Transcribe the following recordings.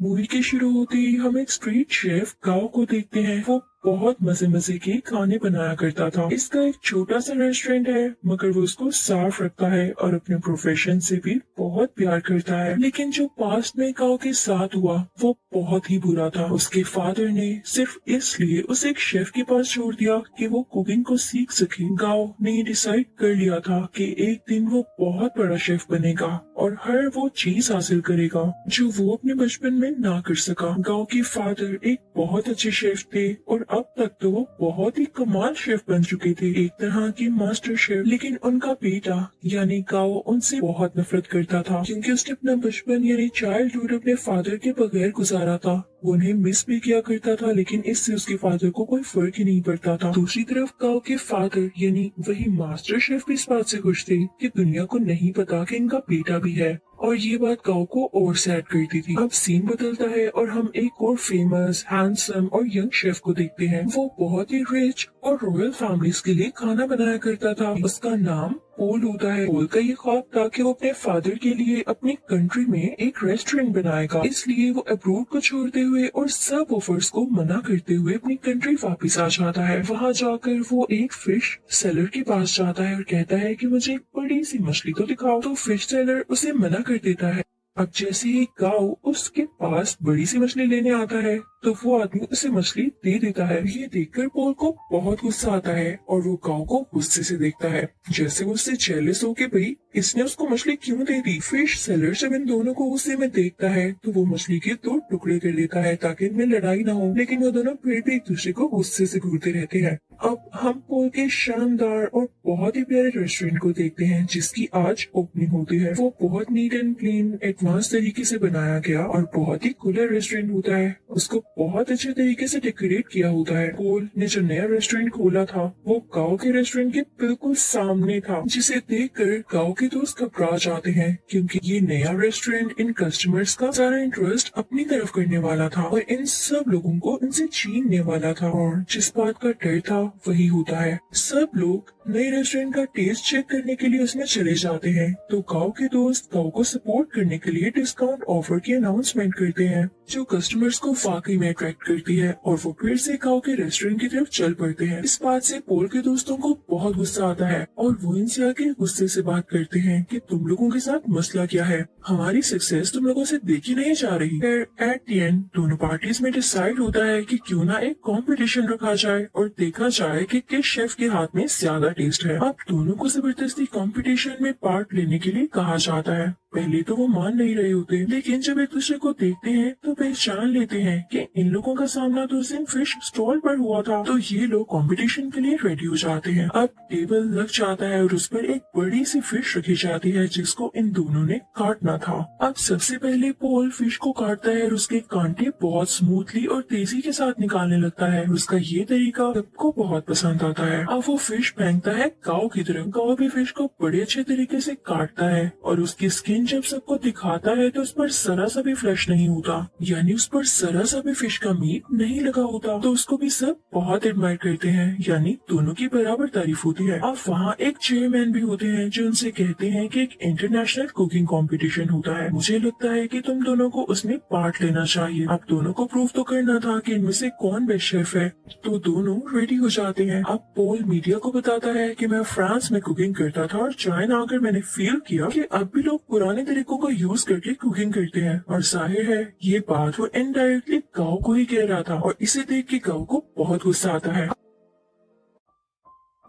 Movie के शुरू होते ही हम एक स्ट्रीट शेफ गाओ को देखते हैं। वो बहुत मजे मजे के खाने बनाया करता था। इसका एक छोटा सा रेस्टोरेंट है, मगर वो उसको साफ रखता है और अपने प्रोफेशन से भी बहुत प्यार करता है। लेकिन जो पास्ट में गाओ के साथ हुआ वो बहुत ही बुरा था। उसके फादर ने सिर्फ इसलिए उसे एक शेफ के पास छोड़ दिया कि वो कुकिंग को सीख सके। गाओ ने डिसाइड कर लिया था कि एक दिन वो बहुत बड़ा शेफ बनेगा और हर वो चीज हासिल करेगा जो वो अपने बचपन में ना कर सका। गांव के फादर एक बहुत अच्छे शेफ थे और अब तक तो वो बहुत ही कमाल शेफ बन चुके थे, एक तरह के मास्टर शेफ। लेकिन उनका बेटा यानी गाओ उनसे बहुत नफरत करता था, क्योंकि उसने अपना बचपन यानी चाइल्डहुड अपने फादर के बगैर गुजारा था। वो उन्हें मिस भी किया करता था, लेकिन इससे उसके फादर को कोई फर्क ही नहीं पड़ता था। दूसरी तरफ गांव के फादर यानी वही मास्टर शेफ भी इस बात से खुश थे कि दुनिया को नहीं पता कि इनका बेटा भी है, और ये बात गांव को और सैड करती थी। अब सीन बदलता है और हम एक और फेमस, हैंडसम और यंग शेफ को देखते हैं। वो बहुत ही रिच और रॉयल फैमिलीज के लिए खाना बनाया करता था। उसका नाम पोल होता है। पोल का ये ख्वाब था कि वो अपने फादर के लिए अपनी कंट्री में एक रेस्टोरेंट बनाएगा। इसलिए वो अब्रोड को छोड़ते हुए और सब ऑफर्स को मना करते हुए अपनी कंट्री वापस आ जाता है। वहाँ जाकर वो एक फिश सेलर के पास जाता है और कहता है कि मुझे एक बड़ी सी मछली तो दिखाओ। तो फिश सेलर उसे मना कर देता है। अब जैसे ही गाओ उसके पास बड़ी सी मछली लेने आता है तो वो आदमी उसे मछली दे देता है। ये देखकर पोल को बहुत गुस्सा आता है और वो गाओ को गुस्से से देखता है, जैसे वो उससे जेलस हो के भाई इसने उसको मछली क्यों दे दी। फिश सेलर जब इन दोनों को गुस्से में देखता है तो वो मछली के 2 टुकड़े कर देता है ताकि इनमें लड़ाई ना हो, लेकिन वो दोनों फिर भी एक दूसरे को गुस्से से घूरते रहते हैं। अब हम पोल के शानदार और बहुत ही प्यारे रेस्टोरेंट को देखते हैं जिसकी आज ओपनिंग होती है। वो बहुत नीट एंड क्लीन एडवांस तरीके से बनाया गया और बहुत ही कूलर रेस्टोरेंट होता है। उसको बहुत अच्छे तरीके से डेकोरेट किया होता है। पोल ने जो नया रेस्टोरेंट खोला था वो गांव के रेस्टोरेंट के बिल्कुल सामने था, जिसे देखकर गांव के दोस्त घबरा जाते हैं, क्योंकि ये नया रेस्टोरेंट इन कस्टमर्स का सारा इंटरेस्ट अपनी तरफ करने वाला था और इन सब लोगों को इनसे छीनने वाला था। और जिस बात का डर था वही होता है। सब लोग नए रेस्टोरेंट का टेस्ट चेक करने के लिए उसमें चले जाते हैं, तो गांव के दोस्त गांव को सपोर्ट करने के लिए डिस्काउंट ऑफर की अनाउंसमेंट करते हैं, जो कस्टमर्स को वाकई में अट्रैक्ट करती है और वो फिर से गांव के रेस्टोरेंट की तरफ चल पड़ते हैं। इस बात से पोल के दोस्तों को बहुत गुस्सा आता है और वो इनसे आके गुस्से से बात करते हैं कि तुम लोगों के साथ मसला क्या है, हमारी सक्सेस तुम लोगों से देखी नहीं जा रही। फिर एट द एंड दोनों पार्टीज में डिसाइड होता है कि क्यों ना एक कंपटीशन रखा जाए और देखा जाए कि किस शेफ के हाथ में ज्यादा टेस्ट है। अब दोनों को जबरदस्ती कंपटीशन में पार्ट लेने के लिए कहा जाता है। पहले तो वो मान नहीं रहे होते, लेकिन जब एक दूसरे को देखते हैं तो पहचान लेते हैं कि इन लोगों का सामना तो उस दिन फिश स्टॉल पर हुआ था, तो ये लोग कंपटीशन के लिए रेडी हो जाते हैं। अब टेबल लग जाता है और उस पर एक बड़ी सी फिश रखी जाती है जिसको इन दोनों ने काटना था। अब सबसे पहले पोल फिश को काटता है और उसके कांटे बहुत स्मूथली और तेजी के साथ निकालने लगता है। उसका ये तरीका सबको बहुत पसंद आता है। अब वो फिश फेंकता है गाँव की तरफ। गाँव भी फिश को बड़े अच्छे तरीके से काटता है और उसकी स्किन जब सबको दिखाता है तो उस पर जरा सा भी फ्लैश नहीं होता, यानी उस पर जरा सा भी फिश का मीट नहीं लगा होता। तो उसको भी सब बहुत एडमायर करते हैं, यानी दोनों की बराबर तारीफ होती है। अब वहाँ एक चेयरमैन भी होते हैं जो उनसे कहते हैं कि एक इंटरनेशनल कुकिंग कंपटीशन होता है, मुझे लगता है कि तुम दोनों को उसमें पार्ट लेना चाहिए। अब दोनों को प्रूव तो करना था कि इनमें से कौन बेस्ट शेफ है, तो दोनों रेडी हो जाते हैं। अब पोल मीडिया को बताता है कि मैं फ्रांस में कुकिंग करता था और चाइना आकर मैंने फील किया कि अब भी लोग पुराने तरीकों का यूज करके कुकिंग करते हैं, और जाहिर है ये बात वो इनडायरेक्टली गाँव को ही कह रहा था और इसे देख के गाँव को बहुत गुस्सा आता है।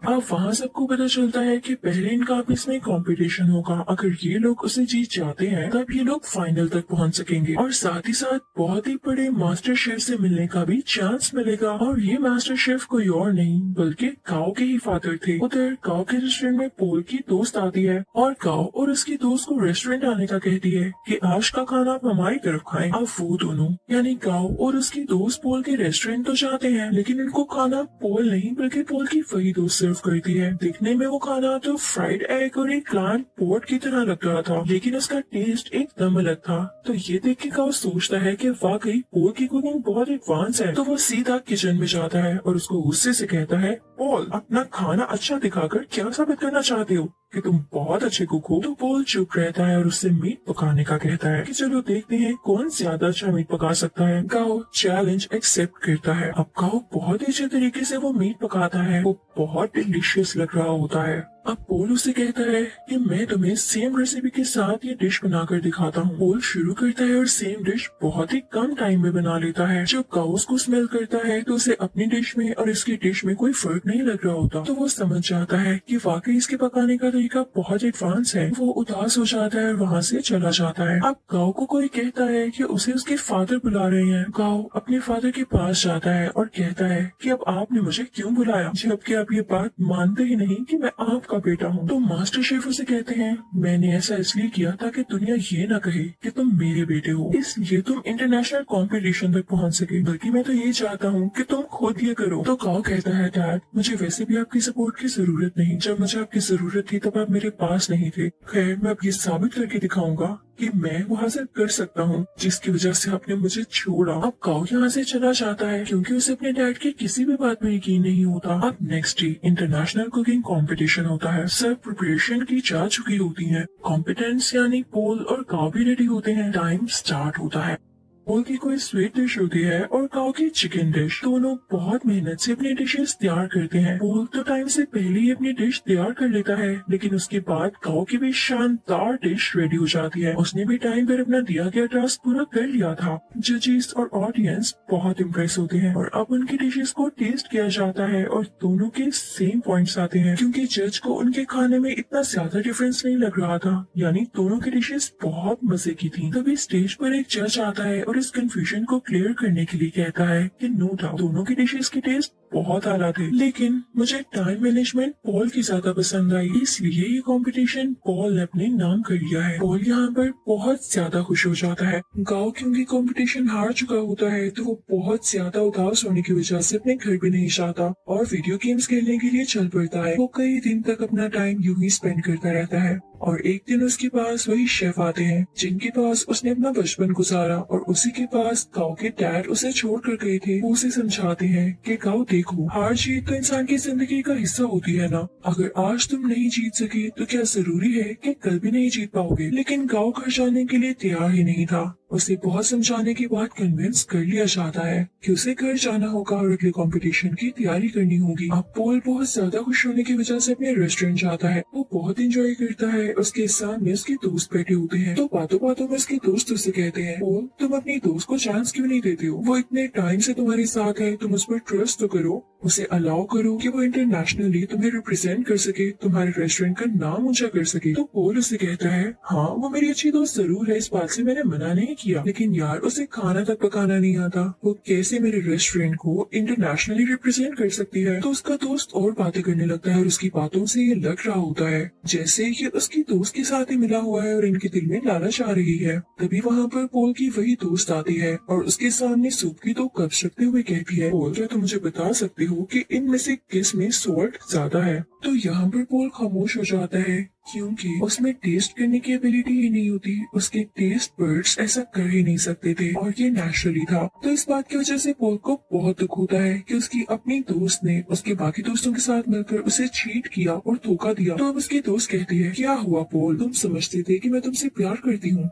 अब वहाँ सबको पता चलता है कि पहले इनका आपस में कंपटीशन होगा। अगर ये लोग उसे जीत जाते हैं तब ये लोग फाइनल तक पहुँच सकेंगे और साथ ही साथ बहुत ही बड़े मास्टर शेफ से मिलने का भी चांस मिलेगा। और ये मास्टर शेफ कोई और नहीं बल्कि गाँव के ही फादर थे। उधर गाँव के रेस्टोरेंट में पोल की दोस्त आती है और गाँव और उसकी दोस्त को रेस्टोरेंट आने का कहती है कि आज का खाना आप हमारी तरफ खाएं। अब वो दोनों यानी गाँव और उसकी दोस्त पोल के रेस्टोरेंट तो जाते हैं, लेकिन उनको खाना पोल नहीं बल्कि पोल की वही दोस्त करती है। दिखने में वो खाना तो फ्राइड एग और एक प्लांट पोट की तरह लग रहा था, लेकिन उसका टेस्ट एकदम अलग था। तो ये देख के गाँव सोचता है कि वाकई पोल की कुकिंग बहुत एडवांस है। तो वो सीधा किचन में जाता है और उसको गुस्से से कहता है, पॉल, अपना खाना अच्छा दिखाकर क्या साबित करना चाहते हो कि तुम बहुत अच्छे कुक हो? तो पॉल चुप रहता है और उससे मीट पकाने का कहता है कि चलो देखते हैं कौन ज्यादा अच्छा मीट पका सकता है। गाओ चैलेंज एक्सेप्ट करता है। अब गाओ बहुत ही अच्छे तरीके से वो मीट पकाता है, वो बहुत डिलीशियस लग रहा होता है। अब पोल उसे कहता है कि मैं तुम्हें सेम रेसिपी के साथ ये डिश बनाकर दिखाता हूँ। पोल शुरू करता है और सेम डिश बहुत ही कम टाइम में बना लेता है। जब गाओ उसको स्मेल करता है तो उसे अपनी डिश में और इसकी डिश में कोई फर्क नहीं लग रहा होता, तो वो समझ जाता है कि वाकई इसके पकाने का तरीका बहुत एडवांस है। वो उदास हो जाता है और वहाँ से चला जाता है। अब गाओ को कोई कहता है कि उसे उसके फादर बुला रहे हैं। गाओ अपने फादर के पास जाता है और कहता है कि अब आपने मुझे क्यों बुलाया, जबकि आप ये बात मानते ही नहीं कि मैं आपका बेटा हूँ। तो मास्टर शेफ उसे कहते हैं मैंने ऐसा इसलिए किया ताकि दुनिया ये ना कहे कि तुम मेरे बेटे हो, इसलिए तुम इंटरनेशनल कंपटीशन तक पहुँच सके, बल्कि मैं तो ये चाहता हूँ कि तुम खुद ये करो। तो गाओ कहता है डैड, मुझे वैसे भी आपकी सपोर्ट की जरूरत नहीं, जब मुझे आपकी जरूरत थी तब आप मेरे पास नहीं थे। खैर मैं अब ये साबित करके दिखाऊंगा कि मैं वो हासिल कर सकता हूँ जिसकी वजह से आपने मुझे छोड़ा। अब गाओ यहाँ से चला जाता है क्योंकि उसे अपने डैड की किसी भी बात में यकीन नहीं होता। अब next day international cooking competition होता है। सब प्रिपरेशन की जा चुकी होती है। कॉम्पिटेंस यानी पोल और गाओ भी रेडी होते हैं। टाइम स्टार्ट होता है। पोल की कोई स्वीट डिश होती है और गाओ की चिकन डिश। दोनों बहुत मेहनत से अपनी डिशेस तैयार करते हैं। पोल तो टाइम से पहले ही अपनी डिश तैयार कर लेता है, लेकिन उसके बाद गाओ की भी शानदार डिश रेडी हो जाती है। उसने भी टाइम पर अपना दिया गया टास्क पूरा कर लिया था। जजेस और ऑडियंस बहुत इम्प्रेस होते हैं और अब उनकी डिशेस को टेस्ट किया जाता है और दोनों के सेम पॉइंट्स आते हैं, क्योंकि जज को उनके खाने में इतना ज्यादा डिफरेंस नहीं लग रहा था, यानी दोनों की डिशेस बहुत मजे की थी। तभी स्टेज पर एक जज आता है और इस कंफ्यूजन को क्लियर करने के लिए कहता है कि नो डाउट दोनों की डिशेस के टेस्ट बहुत आला थे, लेकिन मुझे टाइम मैनेजमेंट पॉल की ज्यादा पसंद आई, इसलिए ये कंपटीशन पॉल ने अपने नाम कर लिया है। पॉल यहाँ पर बहुत ज्यादा खुश हो जाता है। गाओ क्योंकि कंपटीशन हार चुका होता है तो वो बहुत ज्यादा उदास होने की वजह से अपने घर भी नहीं जाता और वीडियो गेम्स खेलने के लिए चल पड़ता है। वो कई दिन तक अपना टाइम यूं ही स्पेंड करता रहता है और एक दिन उसके पास वही शेफ आते हैं जिनके पास उसने अपना बचपन गुजारा और उसी के पास गाओ के डैड उसे छोड़ कर गए थे। वो उसे समझाते हैं कि गाओ देखो, हार जीत तो इंसान की जिंदगी का हिस्सा होती है ना, अगर आज तुम नहीं जीत सके तो क्या जरूरी है कि कल भी नहीं जीत पाओगे। लेकिन गाओ घर जाने के लिए तैयार ही नहीं था। उसे बहुत समझाने के बाद कन्विंस कर लिया जाता है कि उसे घर जाना होगा और अगले कंपटीशन की तैयारी करनी होगी। अब पोल बहुत ज्यादा खुश होने की वजह से अपने रेस्टोरेंट जाता है। वो बहुत एंजॉय करता है। उसके सामने उसके दोस्त बैठे होते हैं तो बातों बातों में उसके दोस्त उसे कहते हैं, पोल तुम अपनी दोस्त को चांस क्यों नहीं देते हो, वो इतने टाइम से तुम्हारे साथ है, तुम उस पर ट्रस्ट तो करो, उसे अलाउ करो कि वो इंटरनेशनली तुम्हें रिप्रेजेंट कर सके, तुम्हारे रेस्टोरेंट का नाम ऊंचा कर सके। तो पोल उसे कहता है हाँ वो मेरी अच्छी दोस्त जरूर है, इस बात से मैंने मना नहीं किया, लेकिन यार उसे खाना तक पकाना नहीं आता, वो कैसे मेरे रेस्टोरेंट को इंटरनेशनली रिप्रेजेंट कर सकती है। तो उसका दोस्त और बातें करने लगता है और उसकी बातों से ये लग रहा होता है जैसे ये उसकी दोस्त के साथ ही मिला हुआ है और इनके दिल में लालच आ रही है। तभी वहाँ पर पोल की वही दोस्त आती है और उसके सामने सूप की दो कप रखते हुए कहती है, पोल क्या तुम मुझे बता सकते हो कि इनमें से किस में सॉल्ट ज्यादा है। तो यहाँ पर पोल खामोश हो जाता है क्योंकि उसमें टेस्ट करने की एबिलिटी ही नहीं होती, उसके टेस्ट बर्ड्स ऐसा कर ही नहीं सकते थे और ये नेचुरली था। तो इस बात की वजह से पोल को बहुत दुख होता है कि उसकी अपनी दोस्त ने उसके बाकी दोस्तों के साथ मिलकर उसे चीट किया और धोखा दिया। तो अब उसकी दोस्त कहती है, क्या हुआ पोल, तुम समझते थे कि मैं तुमसे प्यार करती हूँ?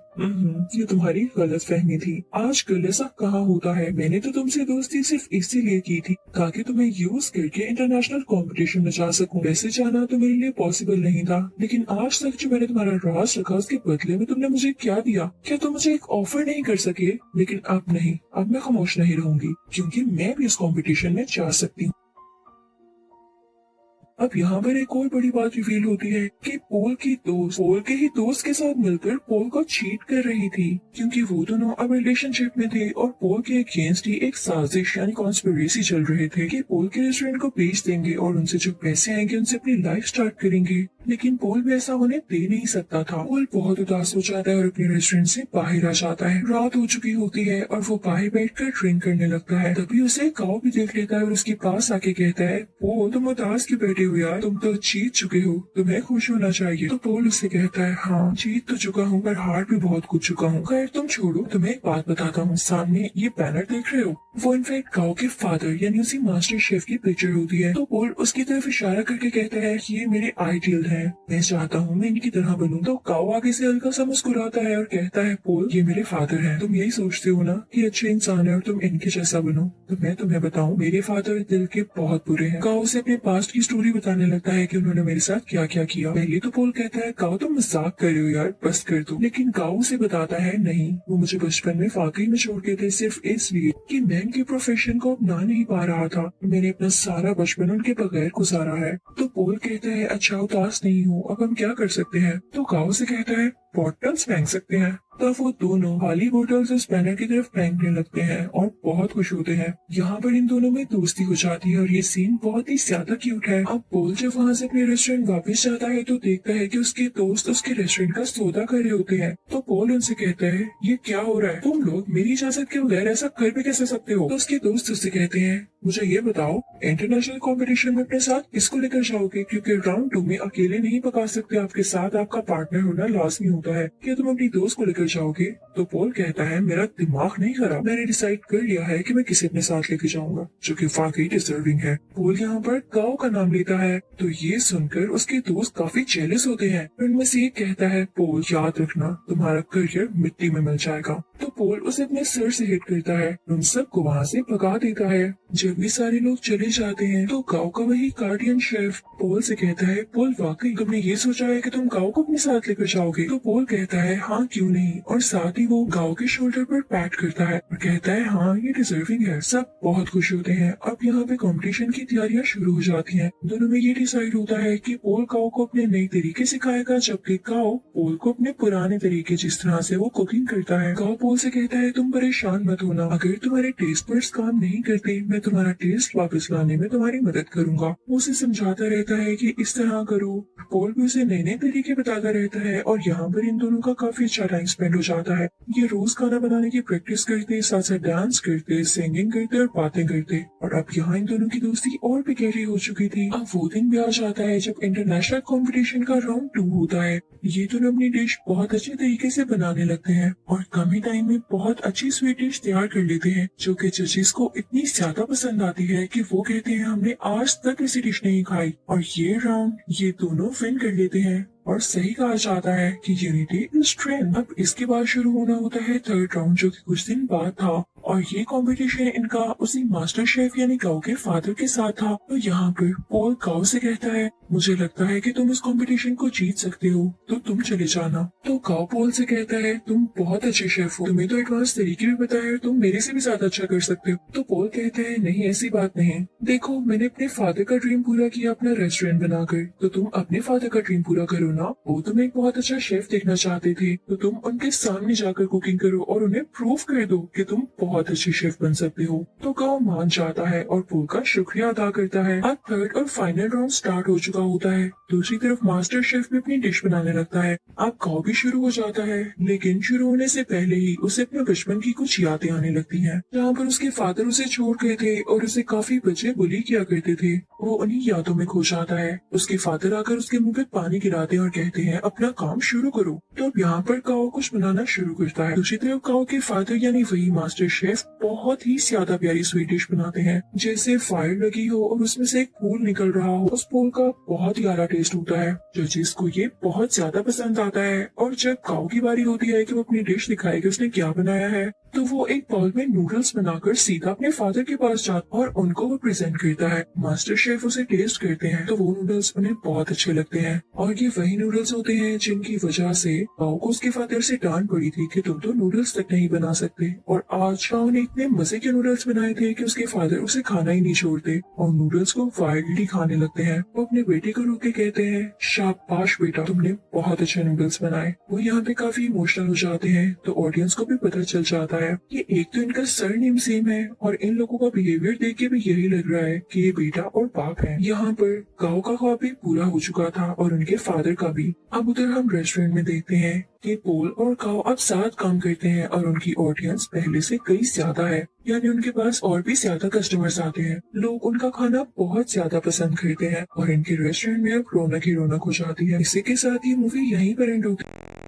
ये तुम्हारी गलत फहमी थी, आजकल ऐसा कहाँ होता है। मैंने तो तुमसे दोस्ती सिर्फ इसीलिए की थी ताकि तुम्हें यूज करके इंटरनेशनल कॉम्पिटिशन में जा सकूं। वैसे जाना तो मेरे लिए पॉसिबल नहीं था, लेकिन आज तक जो मैंने तुम्हारा राज रखा उसके बदले में तुमने मुझे क्या दिया? क्या तुम मुझे एक ऑफर नहीं कर सके? लेकिन अब नहीं, अब मैं खामोश नहीं रहूंगी क्योंकि मैं भी इस कंपटीशन में जा सकती हूँ। अब यहाँ पर एक और बड़ी बात रिवील होती है कि पोल के ही दोस्त के साथ मिलकर पोल को चीट कर रही थी, क्योंकि वो दोनों अब रिलेशनशिप में थे और पोल के अगेंस्ट ही एक साजिश यानी कॉन्स्पिरेसी चल रहे थे कि पोल के रेस्टोरेंट को बेच देंगे और उनसे जो पैसे आएंगे उनसे अपनी लाइफ स्टार्ट करेंगे। लेकिन पोल भी ऐसा होने दे नहीं सकता था। पोल बहुत उदास हो जाता है और अपने रेस्टोरेंट से बाहर आ जाता है। रात हो चुकी होती है और वो बाहर बैठकर ड्रिंक करने लगता है। तभी उसे काऊ भी देख लेता है और उसके पास आके कहता है, पोल तुम उदास क्यों बैठे हो यार, तुम तो जीत चुके हो, तुम्हें खुश होना चाहिए। तो पोल उससे कहता है, हाँ जीत तो चुका हूँ पर हार भी बहुत कुछ चुका हूँ। खैर तुम छोड़ो, तुम्हें एक बात बताता हूँ, सामने ये बैनर देख रहे हो, वो इनफैक्ट काऊ के फादर यानी उसी मास्टर शेफ की पिक्चर होती है। तो पोल उसकी तरफ इशारा करके कहता है कि ये मेरे आइडियल है, मैं चाहता हूँ मैं इनकी तरह बनूं। तो काऊ आगे से हल्का सा मुस्कुराता है और कहता है, पोल ये मेरे फादर हैं, तुम यही सोचते हो ना कि अच्छे इंसान है और तुम इनके जैसा बनो, तो मैं तुम्हें बताऊं मेरे फादर दिल के बहुत बुरे हैं। काऊ से अपने पास्ट की स्टोरी बताने लगता है कि उन्होंने मेरे साथ क्या क्या किया। पहले तो पोल कहता है, काऊ तुम मजाक कर रहे हो यार, बस कर दो। लेकिन काऊ से बताता है, नहीं वो मुझे बचपन में वाकई में छोड़ गए थे, सिर्फ इसलिए कि मैं उनके प्रोफेशन को अपना नहीं पा रहा था। मैंने अपना सारा बचपन उनके बगैर गुजारा है। तो पोल कहता है, अच्छा उदास नहीं हो, अब हम क्या कर सकते हैं। तो काऊ से कहता है, बॉटल्स फेंक सकते हैं। तब वो दोनों खाली बोतल्स उस बैनर की तरफ फेंकने लगते हैं और बहुत खुश होते हैं। यहाँ पर इन दोनों में दोस्ती हो जाती है और ये सीन बहुत ही ज्यादा क्यूट है। अब पोल जब वहाँ से अपने रेस्टोरेंट वापस जाता है तो देखता है कि उसके दोस्त उसके रेस्टोरेंट का सौदा कर रहे होते हैं। तो पोल उनसे कहता है, ये क्या हो रहा है, तुम लोग मेरी इजाजत के बगैर ऐसा कर भी कैसे सकते हो। तो उसके दोस्त उससे कहते हैं, मुझे ये बताओ इंटरनेशनल कंपटीशन में अपने साथ किसको लेकर जाओगे, क्योंकि राउंड 2 में अकेले नहीं पका सकते, आपके साथ आपका पार्टनर होना लाजमी होता है। क्या तुम अपनी दोस्त को लेकर जाओगे। तो पोल कहता है, मेरा दिमाग नहीं खराब, मैंने डिसाइड कर लिया है कि मैं किसे अपने साथ लेके जाऊंगा जो कि वाकई डिजर्विंग है। पोल यहाँ पर काऊ का नाम लेता है। तो ये सुनकर उसके दोस्त काफी जेलस होते हैं। उनमें से एक कहता है, पोल याद रखना तुम्हारा करियर मिट्टी में मिल जाएगा। तो पोल उसे अपने सर से हिट करता है, उन सबको वहाँ से भगा देता है। जब भी सारे लोग चले जाते हैं तो काऊ का वही गार्डियन शेफ पोल से कहता है, पोल वाकई तुमने ये सोचा है कि तुम काऊ को अपने साथ लेकर जाओगे। तो पोल कहता है, हाँ क्यों नहीं, और साथ ही वो काऊ के शोल्डर पर पैट करता है और कहता है, हाँ ये डिजर्विंग है। सब बहुत खुश होते हैं। अब यहाँ पे कंपटीशन की तैयारियां शुरू हो जाती हैं। दोनों में ये डिसाइड होता है कि पोल काऊ को अपने नए तरीके सिखाएगा, जबकि काऊ पोल को अपने पुराने तरीके जिस तरह से वो कुकिंग करता है। काऊ पोल से कहता है, तुम परेशान मत होना, अगर तुम्हारे टेस्ट बड्स काम नहीं करते मैं तुम्हारा टेस्ट वापस लाने में तुम्हारी मदद करूंगा। वो उसे समझाता रहता है कि इस तरह करो। पोल भी उसे नए नए तरीके बताता रहता है और यहाँ पर इन दोनों का काफी अच्छा टाइम स्पेंड हो जाता है। ये रोज खाना बनाने की प्रैक्टिस करते, साथ साथ डांस करते, सिंगिंग करते और बातें करते। और अब यहाँ इन दोनों की दोस्ती और भी गहरी हो चुकी थी। अब वो दिन भी आ जाता है जब इंटरनेशनल कंपटीशन का राउंड 2 होता है। ये दोनों अपनी डिश बहुत अच्छे तरीके से बनाने लगते हैं और कम ही टाइम में बहुत अच्छी स्वीट डिश तैयार कर लेते हैं, जो कि जजेस को इतनी ज्यादा पसंद आती है कि वो कहते हैं हमने आज तक ऐसी डिश नहीं खाई। और ये राउंड ये दोनों विन कर लेते हैं। और सही कहा जाता है कि यूनिटी इज स्ट्रेंथ। अब इसके बाद शुरू होना होता है थर्ड राउंड, जो कि कुछ दिन बाद था। और ये कंपटीशन इनका उसी मास्टर शेफ यानी काऊ के फादर के साथ था। तो यहाँ पर पोल काऊ से कहता है, मुझे लगता है कि तुम इस कंपटीशन को जीत सकते हो, तो तुम चले जाना। तो काऊ पोल से कहता है, तुम बहुत अच्छे शेफ हो, तुम्हें तो एडवांस तरीके भी पता है, तुम मेरे से भी ज्यादा अच्छा कर सकते हो। तो पोल कहता है, नहीं ऐसी बात नहीं, देखो मैंने अपने फादर का ड्रीम पूरा किया अपना रेस्टोरेंट बनाकर, तो तुम अपने फादर का ड्रीम पूरा करो ना। वो तुम्हें एक बहुत अच्छा शेफ देखना चाहते थे, तो तुम उनके सामने जाकर कुकिंग करो और उन्हें प्रूव कर दो कि तुम बहुत अच्छे शेफ बन सकते हो। तो काऊ मान जाता है और पोल का शुक्रिया अदा करता है। अब थर्ड और फाइनल राउंड स्टार्ट हो चुका होता है। दूसरी तरफ मास्टर शेफ भी अपनी डिश बनाने लगता है। अब काऊ भी शुरू हो जाता है, लेकिन शुरू होने से पहले ही उसे अपने बचपन की कुछ यादें आने लगती हैं, जहाँ पर उसके फादर उसे छोड़ गए थे और उसे काफी बच्चे बुली किया करते थे। वो उन्हीं यादों में खो जाता है। उसके फादर आकर उसके मुंह पे पानी गिराते हैं और कहते हैं, अपना काम शुरू करो। तो अब यहाँ पर काऊ कुछ बनाना शुरू करता है। दूसरी तरफ काऊ के फादर यानी वही मास्टर शेफ बहुत ही ज्यादा प्यारी स्वीट डिश बनाते हैं, जैसे फायर लगी हो और उसमें से एक फूल निकल रहा हो। उस फूल का बहुत ही प्यारा टेस्ट होता है, जजेस को ये बहुत ज्यादा पसंद आता है। और जब काऊ की बारी होती है कि वो अपनी डिश दिखाए कि उसने क्या बनाया है, तो वो एक बाउल में नूडल्स बनाकर सीधा अपने फादर के पास जाता और उनको वो प्रेजेंट करता है। मास्टर शेफ उसे टेस्ट करते हैं तो वो नूडल्स उन्हें बहुत अच्छे लगते हैं। और ये वही नूडल्स होते हैं जिनकी वजह से काऊ को उसके फादर से डांट पड़ी थी कि तुम तो नूडल्स तक नहीं बना सकते। और आज काऊ ने इतने मजे के नूडल्स बनाए थे कि उसके फादर उसे खाना ही नहीं छोड़ते और नूडल्स को वाइल्डली खाने लगते हैं। वो अपने बेटे को रोक के कहते हैं, शाबाश बेटा, तुमने बहुत अच्छे नूडल्स बनाए। वो यहाँ पे काफी इमोशनल हो जाते हैं, तो ऑडियंस को भी पता चल जाता है कि एक तो इनका सरनेम सेम है और इन लोगों का बिहेवियर देख के भी यही लग रहा है कि ये बेटा और बाप है। यहाँ पर गाँव का ख्वाब भी पूरा हो चुका था और उनके फादर का भी। अब उधर हम रेस्टोरेंट में देखते हैं कि पोल और काओ अब साथ काम करते हैं और उनकी ऑडियंस पहले से कई ज्यादा है, यानी उनके पास और भी ज्यादा कस्टमर्स आते हैं। लोग उनका खाना बहुत ज्यादा पसंद करते हैं और इनके रेस्टोरेंट में अब रौनक ही रौनक हो जाती है। इसी के साथ ये मूवी यहीं पर एंड होती है।